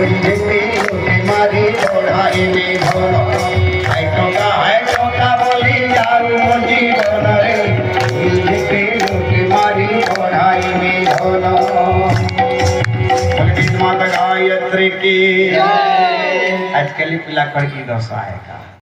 मारी ओढ़ाई में धोलो है टोका बोली यारू मोजी बोला रे मारी ओढ़ाई में धोलो। माता गायत्री की आज कली पिला कर की दशा है का।